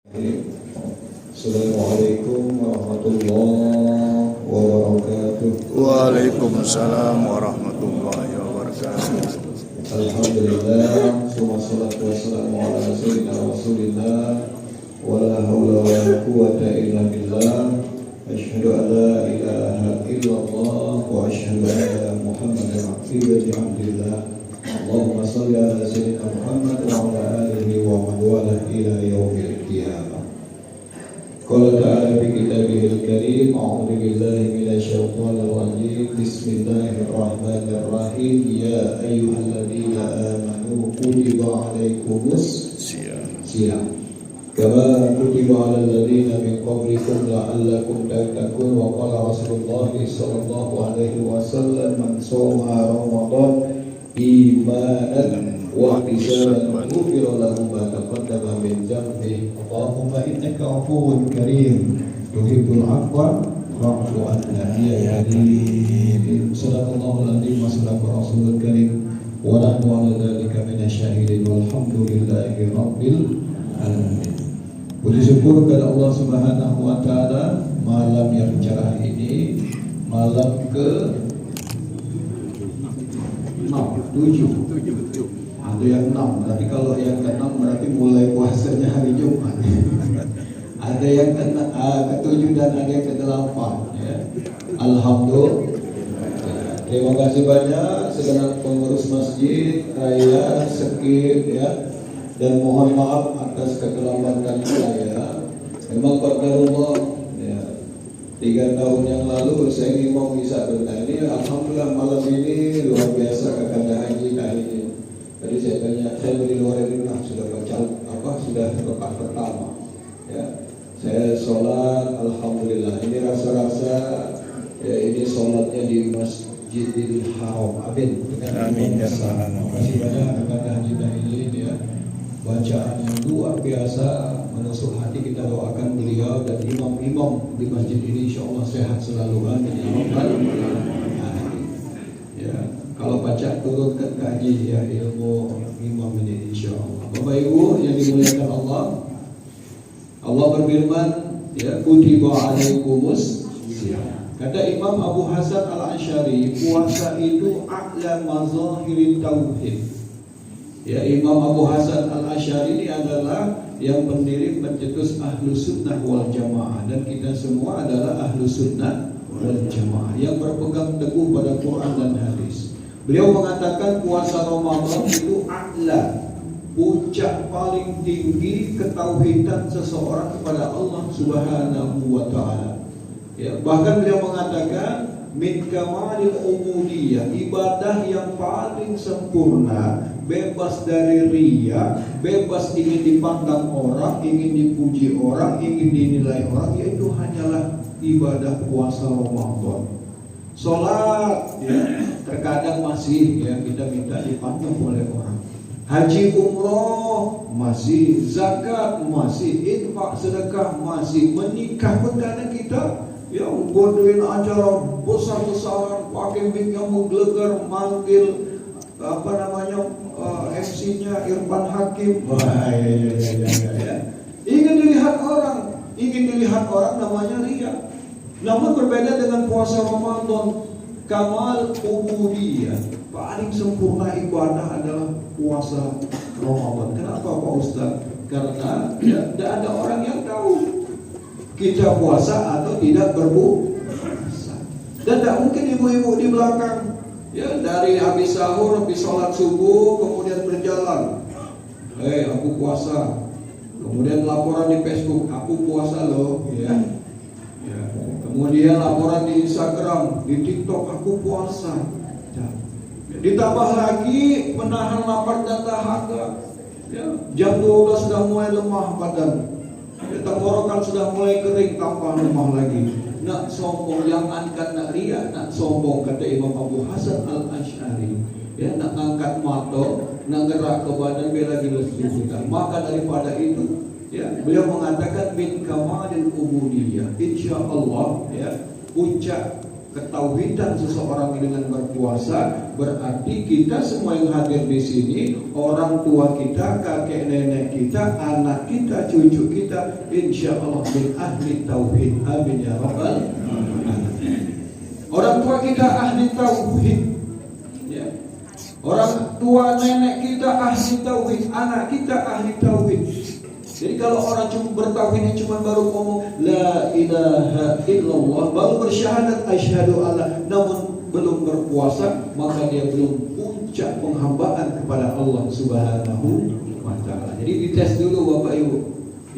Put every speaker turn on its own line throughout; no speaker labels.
Assalamualaikum warahmatullahi wabarakatuh.
Waalaikumsalam warahmatullahi wabarakatuh.
Alhamdulillah, wassalatu wassalamu ala sayyidina Rasulillah, wala haula wala quwwata illa billah. Asyhadu an la ilaha illallah wa asyhadu anna Muhammadan abduhu wa abdillah. Allahumma shalli ala sayyidina Muhammad wa ala alihi wa man wala ila yaumil qiyamah. Qala ta'ala fi kitabihil karim, a'udzu billahi minasyaitonir rajim. Bismillahirrahmanirrahim. Ya ayyuhalladzina amanu kutiba 'alaikumus siyam kama kutiba 'alal ladzina min qablikum la'allakum tattaqun. Wa qala Rasulullah sallallahu alaihi wasallam, man shoma ramadan imanan wa ihtisaban ghufira lahu ma taqaddama min dhanbihi. Allahumma innaka 'afuwwun karim tuhibbul 'afwa fa'fu 'anna ya karim. Shadaqallahul 'azim wa sadaqa rasulul karim wa nahnu 'ala dzalika minasyahidin walhamdulillahi rabbil alamin. Puji syukur kepada Allah Subhanahu wa taala, malam yang cerah ini, malam ke 7. Ada yang 6, berarti kalau yang ke-6 berarti mulai puasanya hari Jumat. Ada yang ke-7 dan ada yang ke-8 ya. Alhamdulillah. Terima kasih banyak segenap pengurus masjid, raya, sekip ya. Dan mohon maaf atas keterlambatan saya. Memang qadarullah ya. 3 tahun yang lalu saya mau bisa bertanya ini, alhamdulillah malam ini luar biasa kakanda haji kali ini. Tadi saya tanya, saya di luar ini sudah baca sudah rakaat pertama ya. Saya sholat, alhamdulillah. Ini rasa-rasa ya, ini sholatnya di Masjidil Haram. Amin.
Amin ya
rabbal alamin. Terima kasih banyak kakanda haji ini ya. Bacaan yang luar biasa menusuk hati. Kita doakan beliau dan imam-imam di masjid ini insyaallah sehat selalu. Amin ya. Kalau baca turunkan kaji ya ilmu imam ini insyaallah. Bapak Ibu yang dimuliakan Allah, Allah berfirman ya, kutiba 'alaikumus siyam. Kata Imam Abu Hasan Al-Asy'ari, puasa itu a'la mazahirit tauhid. Ya, Imam Abu Hasan Al-Asy'ari ini adalah yang pendiri pencetus Ahlus Sunnah wal Jamaah, dan kita semua adalah Ahlus Sunnah wal Jamaah yang berpegang teguh pada Quran dan hadis. Beliau mengatakan puasa Ramadan itu a'la, puncak paling tinggi ketauhidan seseorang kepada Allah Subhanahu wa taala. Ya, bahkan beliau mengatakan min kamalil ubudiyah, ibadah yang paling sempurna, bebas dari riya, bebas ingin dipandang orang, ingin dipuji orang, ingin dinilai orang, yaitu hanyalah ibadah puasa Ramadan. Sholat ya, terkadang masih ya kita minta dipandang oleh orang. Haji umroh masih, zakat masih, infak sedekah masih, menikah pun kadang kita ya bodohin acara besar-besaran, pakai mic yang menggelegar, manggil MC-nya Irfan Hakim. Wah, ya. Ingin dilihat orang namanya riya. Namun berbeda dengan puasa Ramadan, kamal ubudiyah, paling sempurna ibadah adalah puasa Ramadan. Kenapa Pak Ustaz? Karena ya, tidak ada orang yang tahu kita puasa atau tidak berpuasa. Dan tidak mungkin ibu-ibu di belakang ya, dari habis sahur, habis sholat subuh, kemudian berjalan, aku puasa, kemudian laporan di Facebook, aku puasa loh ya. Kemudian laporan di Instagram, di TikTok, aku puasa. Ditambah lagi menahan lapar dan dahaga. Ya, jam 12 sudah mulai lemah badan. Tenggorokan sudah mulai kering, tambah lemah lagi. Nak sombong, jangankan nak riya, nak sombong, kata Imam Abu Hasan Al-Asy'ari. Ya, nak ngangkat mata, nak gerak ke badan, biar lagi lebih. Maka daripada itu ya, beliau mengatakan min kamalil ubudiyah, insyaallah ya, puncak ketauhidan seseorang dengan berpuasa, berarti kita semua yang hadir di sini, orang tua kita, kakek nenek kita, anak kita, cucu kita, insya Allah min ahli tauhid. Amin ya rabbal alamin. Orang tua kita ahli tauhid, ya. Orang tua nenek kita ahli tauhid, anak kita ahli tauhid. Jadi kalau orang cuma bertauhid ini cuma baru ngomong la ilaha illallah, baru bersyahadat asyhadu alla, namun belum berpuasa, maka dia belum puncak penghambaan kepada Allah Subhanahu wa taala. Jadi dites dulu Bapak Ibu.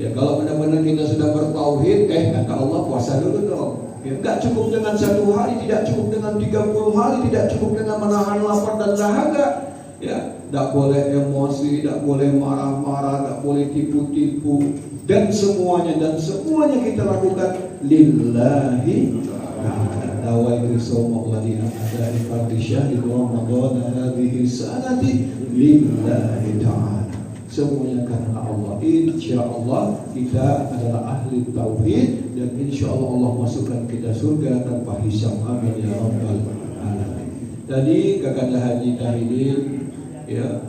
Ya, kalau benar-benar kita sudah bertauhid, kata Allah puasa dulu dong. Ya, enggak cukup dengan 1 hari, tidak cukup dengan 30 hari, tidak cukup dengan menahan lapar dan dahaga. Ya, tidak boleh emosi, tidak boleh marah-marah, tidak boleh tipu-tipu, dan semuanya kita lakukan lillahi ta'ala. Nawaitu shauma ghadin adai fardhi syahri Ramadan hadhihi sanati lillahi ta'ala. Semuanya karena Allah. Insya Allah kita adalah ahli tauhid, dan insya Allah Allah masukkan kita surga tanpa hisab. Amin ya rabbal alamin. Tadi Kakanda Haji Tahidin ya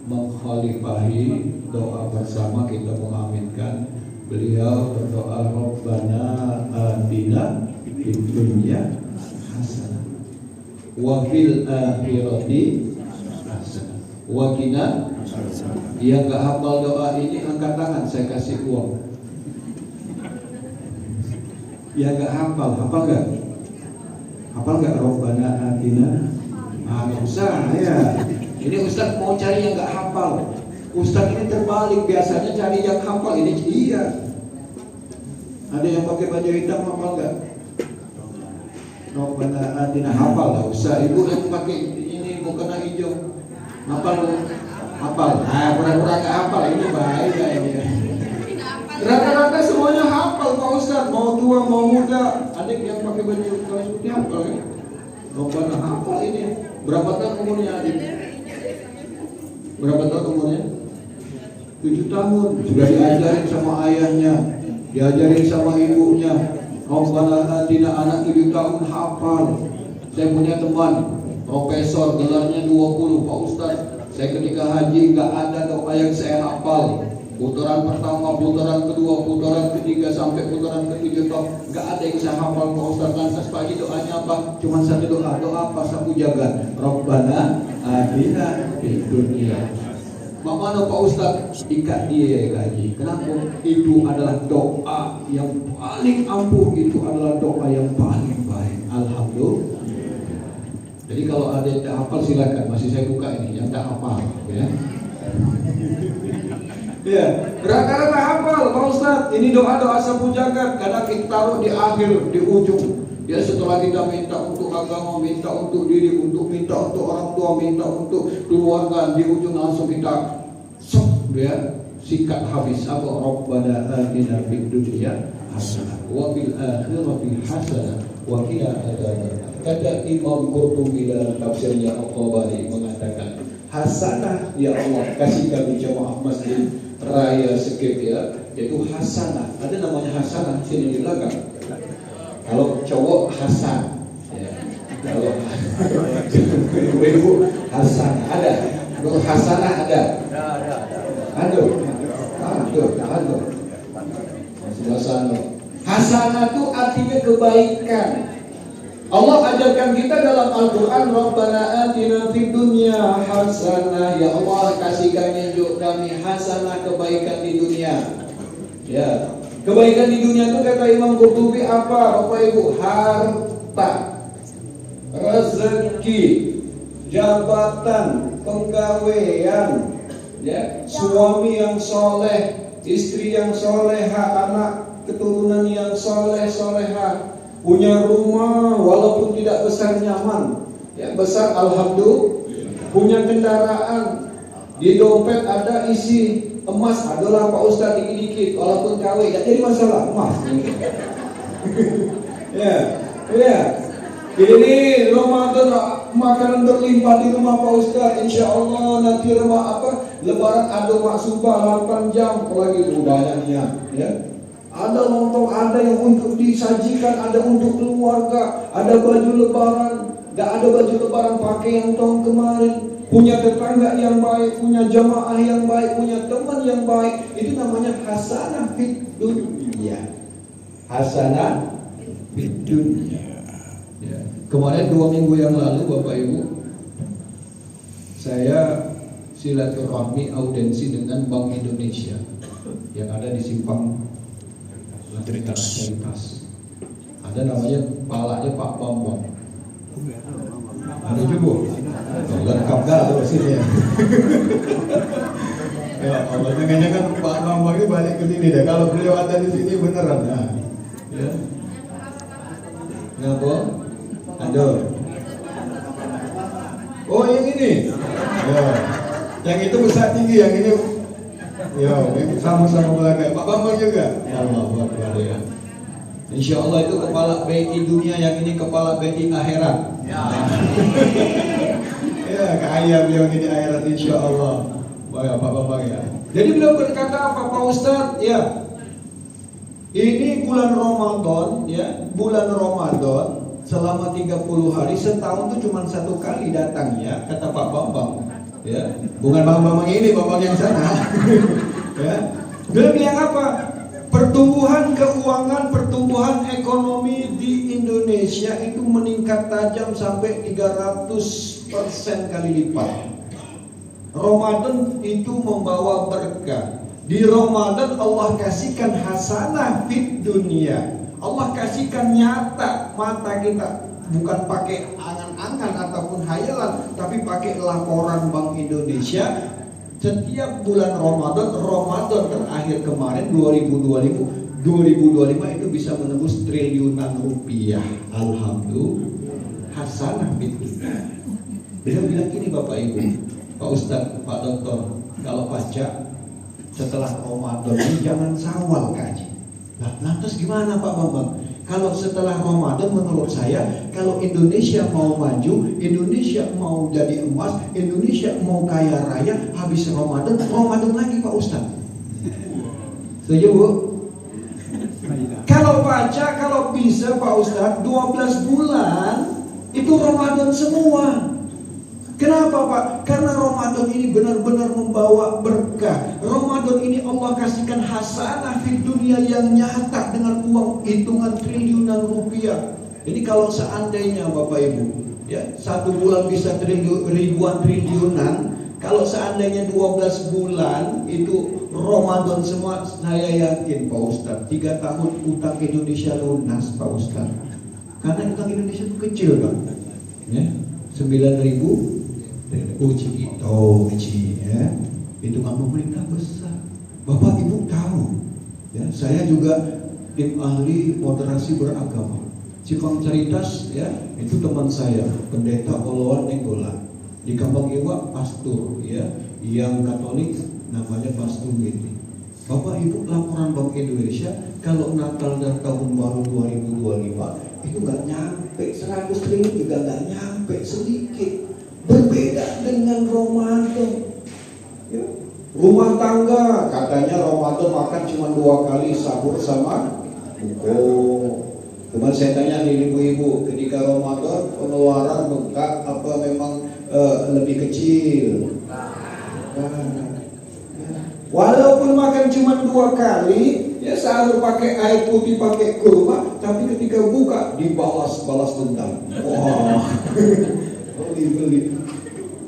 menghalifahi doa bersama, kita mengaminkan. Beliau berdoa Rabbana atina fid dunya hasanah wa fil akhirati hasanah wa qina. Yang gak hafal doa ini angkat tangan, saya kasih uang. Yang gak hafal gak? Hafal gak Rabbana atina? Gak usah ya. Ini Ustaz mau cari yang gak hafal. Ustaz ini terbalik, biasanya cari yang hafal. Ini iya. Ada yang pakai baju hitam hafal gak? Rabbana atina, hafal gak usah. Ibu yang pakai ini mukena hijau hafal. Pura-pura gak hafal, ini bahaya ini. Rata-rata semuanya hafal Pak Ustaz, mau tua mau muda. Adik yang pakai baju kaos putih hafal ya? Rabbana hafal ini. Berapa tahun umurnya adik? Berapa tahun umurnya? 7 tahun. Sudah diajarin sama ayahnya, diajarin sama ibunya. Rabbana atina, anak 7 tahun hafal. Saya punya teman profesor, gelarnya 20 Pak Ustaz. Saya ketika haji gak ada doa yang saya hafal. Putaran pertama, putaran kedua, putaran ketiga sampai putaran ke-7 gak ada yang saya hafal Pak Ustaz. Lantas pagi doanya apa? Cuma satu doa. Doa apa? Sapu jagat. Rabbana atina fid dunya. Mana Pak Ustaz? Ikat dia haji. Kenapa? Itu adalah doa yang paling ampuh. Itu adalah doa yang paling baik. Alhamdulillah. Jadi kalau ada yang tak hafal silakan, masih saya buka ini yang tak hafal, ya. Ya, rata-rata hafal Pak Ustaz. Ini doa-doa sapu jagat, kadang kita taruh di akhir, di ujung. Ya, setelah kita minta untuk agama, minta untuk diri, minta untuk orang tua, minta untuk keluarga, di ujung langsung kita sikat habis. Apa? Rabbana atina fid dunya hasanah wa fil akhirati hasanah wa qina adzabannar. Kata Imam Qurtubi dalam tafsirnya Al-Tabari mengatakan, hasanah ya Allah kasih kami jemaah masjid Raya Sekip ya, yaitu hasanah. Ada namanya hasanah sini di belakang. Kalau cowok Hasan, ya. Kalau ibu Hasan ada. Nur Hasanah ada. Aduh. Sebelah sana. Hasanah itu artinya kebaikan. Allah ajarkan kita dalam Al-Quran, Rabbana atina fid dunya hasanah. Ya Allah kasihkan hidup kami hasanah, kebaikan di dunia. Ya, kebaikan di dunia itu kata Imam Qurtubi apa? Bapak Ibu, harta, rezeki, jabatan, penggawean, ya, suami yang soleh, istri yang soleha, anak keturunan yang soleh soleha. Punya rumah walaupun tidak besar nyaman, ya besar alhamdulillah. Punya kendaraan, di dompet ada isi emas, adalah Pak Ustaz dikit-dikit, walaupun KW gak jadi masalah emas. ya. Ini Ramadan makanan berlimpah di rumah Pak Ustaz. Insya Allah nanti Lebaran ada maksubah 8 jam, apalagi itu banyaknya, ya. Ada lontong, ada yang untuk disajikan, ada untuk keluarga, ada baju lebaran. Gak ada baju lebaran pakai yang tahun kemarin. Punya tetangga yang baik, punya jamaah yang baik, punya teman yang baik. Itu namanya hasanah fid dunya. Hasanah fid dunya. Ya. Kemarin 2 minggu yang lalu Bapak Ibu, saya silaturahmi audensi dengan Bank Indonesia yang ada di Simpang Ceritas. Ada namanya kepalanya Pak Bambang. Ada juga. Lengkap gak tuh sini ya. Ya Allah, jangan-jangan Pak Bambang ini balik ke sini deh. Kalau beliau ada di sini beneran. Nah, ya. Ngapa? Ada. Oh yang ini. Ya. Yang itu besar tinggi, yang ini. Ya, sama-sama belakang. Pak Bambang juga. Ya Allah, Akbar ya. Insya Allah itu kepala BI dunia, yang ini kepala BI akhirat. Ya, ya kaya beliau ini akhirat insya Allah. Wah ya Pak Bambang ya. Jadi beliau berkata apa Pak Ustadz? Ya, ini bulan Ramadan ya, bulan Ramadan selama 30 hari, setahun itu cuma 1 kali datang ya, kata Pak Bambang. Ya, bukan Bang Bambang ini, Bambang yang sana. Ya, beliau bilang apa? Pertumbuhan keuangan, pertumbuhan ekonomi di Indonesia itu meningkat tajam sampai 300% kali lipat. Ramadan itu membawa berkah. Di Ramadan Allah kasihkan hasanah fid dunia. Allah kasihkan nyata mata kita, bukan pakai angan-angan ataupun hayalan, tapi pakai laporan Bank Indonesia. Setiap bulan Ramadan terakhir kemarin 2025 itu bisa menembus triliunan rupiah. Alhamdulillah. Hasanah itu. Beliau bilang gini Bapak Ibu, Pak Ustadz, Pak Dokter, kalau pajak setelah Ramadan ini jangan sawal kaji. Nah, lantas gimana Pak Bambang? Kalau setelah Ramadan menurut saya, kalau Indonesia mau maju, Indonesia mau jadi emas, Indonesia mau kaya raya, habis Ramadan lagi Pak Ustadz. Setuju Bu? Kalau baca, kalau bisa Pak Ustadz, 12 bulan itu Ramadan semua. Kenapa Pak? Karena Ramadan ini benar-benar membawa berkah. Ramadan ini Allah kasihkan hasanah di dunia yang nyata dengan uang hitungan triliunan rupiah. Jadi kalau seandainya Bapak Ibu, ya 1 bulan bisa ribuan triliunan. Kalau seandainya 12 bulan itu Ramadan semua, saya yakin Pak Ustadz 3 tahun utang Indonesia lunas Pak Ustadz. Karena utang Indonesia itu kecil kan, ya 9.000 uji itu ya, hitungan pemerintah besar. Bapak Ibu tahu, ya saya juga tim ahli moderasi beragama. Simpang Ceritas ya, itu teman saya, pendeta Oloan Nenggolan. Di Kampung Iwa pastor ya, yang Katolik namanya Pastor Widi. Bapak Ibu, laporan Bank Indonesia kalau Natal dan Tahun Baru 2025 itu nggak nyampe 100 triliun, juga nggak nyampe sedikit. Berbeda dengan Ramadan ya. Rumah tangga katanya Ramadan makan cuma 2 kali, sahur sama buko. Cuman saya tanya nih ibu-ibu, ketika Ramadan pengeluaran bengkak apa memang lebih kecil? Walaupun makan cuma 2 kali, ya sahur pakai air putih, pakai kurma, tapi ketika buka dibalas dendam. Wah. Beli.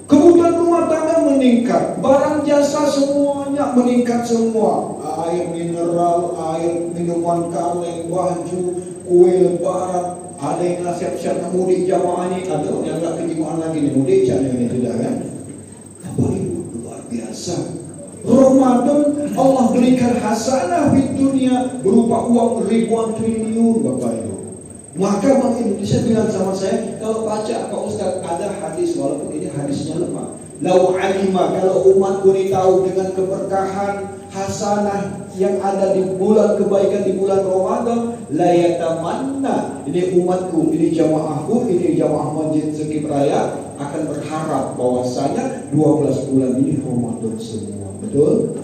Kebutuhan rumah tangga meningkat, barang jasa semuanya meningkat semua. Air mineral, air minuman kaleng, baju, kue lebaran. Ada yang siap-siap mudik jamaah ini, ada yang nggak kejiwaan lagi nih mudik jangan ini tidak kan? Apa itu luar biasa. Ramadan Allah berikan hasanah di dunia berupa uang ribuan triliun Bapak Ibu. Maka Bank Indonesia bilang sama saya, kalau baca Pak Ustadz ada hadis, walaupun ini hadisnya lemah. Lau alima, kalau umatku ini tahu dengan keberkahan hasanah yang ada di bulan kebaikan di bulan Ramadan, la yatamanna, ini umatku, ini jamaahku, ini jamaah Masjid Sekip Raya akan berharap bahwasanya 12 bulan ini Ramadan semua. Betul?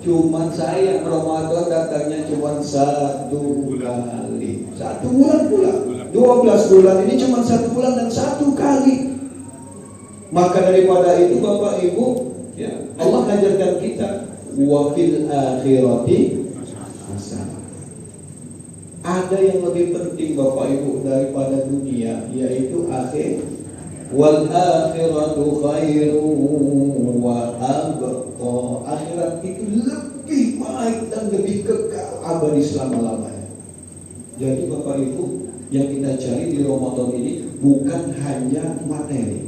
Cuman sayang Ramadan datangnya cuma 1 kali. 1 bulan pula. 12 bulan ini cuma 1 bulan dan 1 kali. Maka daripada itu Bapak Ibu, ya, Allah ajarkan kita wa fil akhirati hasanah. Ada yang lebih penting Bapak Ibu daripada dunia, yaitu akhir. Wal akhiratu khairu wa abqa. Akhirat itu lebih baik dan lebih kekal abadi selama-lamanya. Jadi Bapak Ibu, yang kita cari di Ramadan ini bukan hanya materi.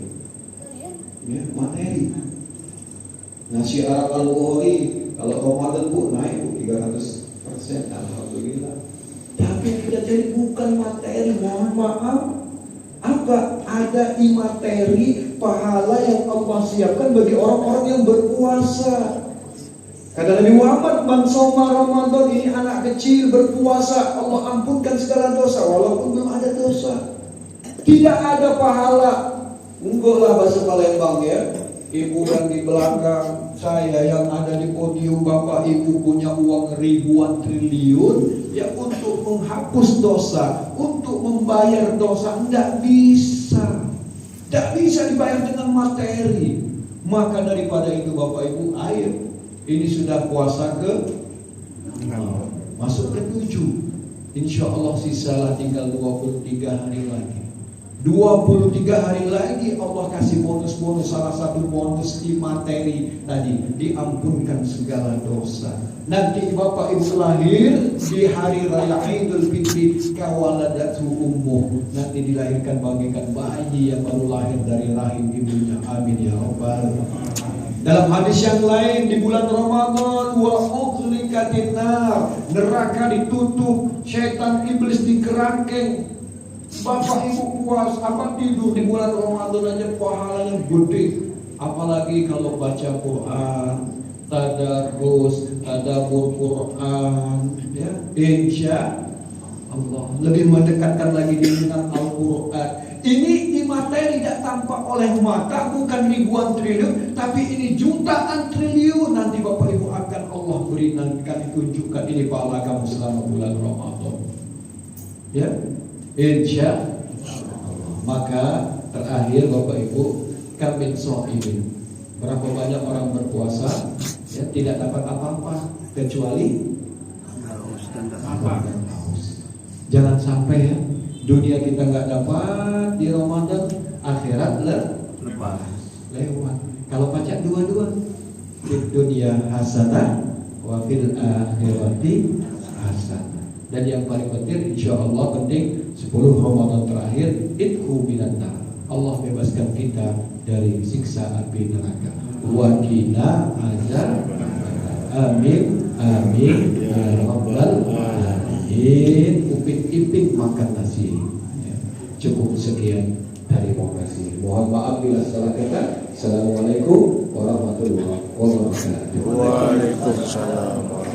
Ya, materi. Nasi Arab Al-Bukhari kalau Ramadan Bu naik Bu 300%, alhamdulillah. Tapi kita cari bukan materi, mohon maaf. Apa? Ada imateri pahala yang Allah siapkan bagi orang-orang yang berpuasa. Kata Nabi Muhammad, man shoma Ramadan, ini anak kecil berpuasa, Allah ampunkan segala dosa walaupun belum ada dosa. Tidak ada pahala. Enggak lah bahasa Palembang ya. Ibu yang di belakang saya yang ada di podium, Bapak Ibu punya uang ribuan triliun ya untuk menghapus dosa, untuk membayar dosa, enggak bisa. Enggak bisa dibayar dengan materi. Maka daripada itu Bapak Ibu, ayo. Ini sudah puasa ke masuk ke 7. Insya Allah sisalah tinggal 23 hari lagi. 23 hari lagi Allah kasih bonus-bonus. Salah satu bonus di materi tadi, diampunkan segala dosa. Nanti Bapak Ibu lahir di hari raya Idul Fitri, kawaladatu ummuh, nanti dilahirkan bagaikan bayi yang baru lahir dari rahim ibunya. Amin ya rabbal alamin. Dalam hadis yang lain di bulan Ramadan, wa uqlikatin nar, neraka ditutup, syaitan iblis dikerangkeng. Bapak Ibu puas apa tidur di bulan Ramadan aja pahalanya gede. Apalagi kalau baca Quran, tadarus, tadabbur Quran, ya, insya Allah lebih mendekatkan lagi dengan Al-Quran. Ini materi tidak tampak oleh mata, bukan ribuan triliun, tapi ini jutaan triliun. Nanti Bapak Ibu akan Allah beri, nanti ditunjukkan ini pahala kamu selama bulan Ramadan. Ya, insya Allah. Maka terakhir Bapak Ibu, kamin so'imin. Berapa banyak orang berpuasa ya, tidak dapat apa-apa kecuali haus. Jangan sampai ya, dunia kita nggak dapat di Ramadan, akhirat lewat. Kalau pajak dua-dua, di dunia hasanah, wa fil akhirati hasanah. Dan yang paling penting, insya Allah penting, 10 Ramadan terakhir, idhu minan nar. Allah bebaskan kita dari siksa api neraka. Wa qina azab. Amin, amin ya rabbal alamin. Upik-ipik makan nasi. Ya. Cukup sekian, terima kasih. Mohon maaf bila salah kata. Assalamualaikum warahmatullahi wabarakatuh.
Waalaikumsalam.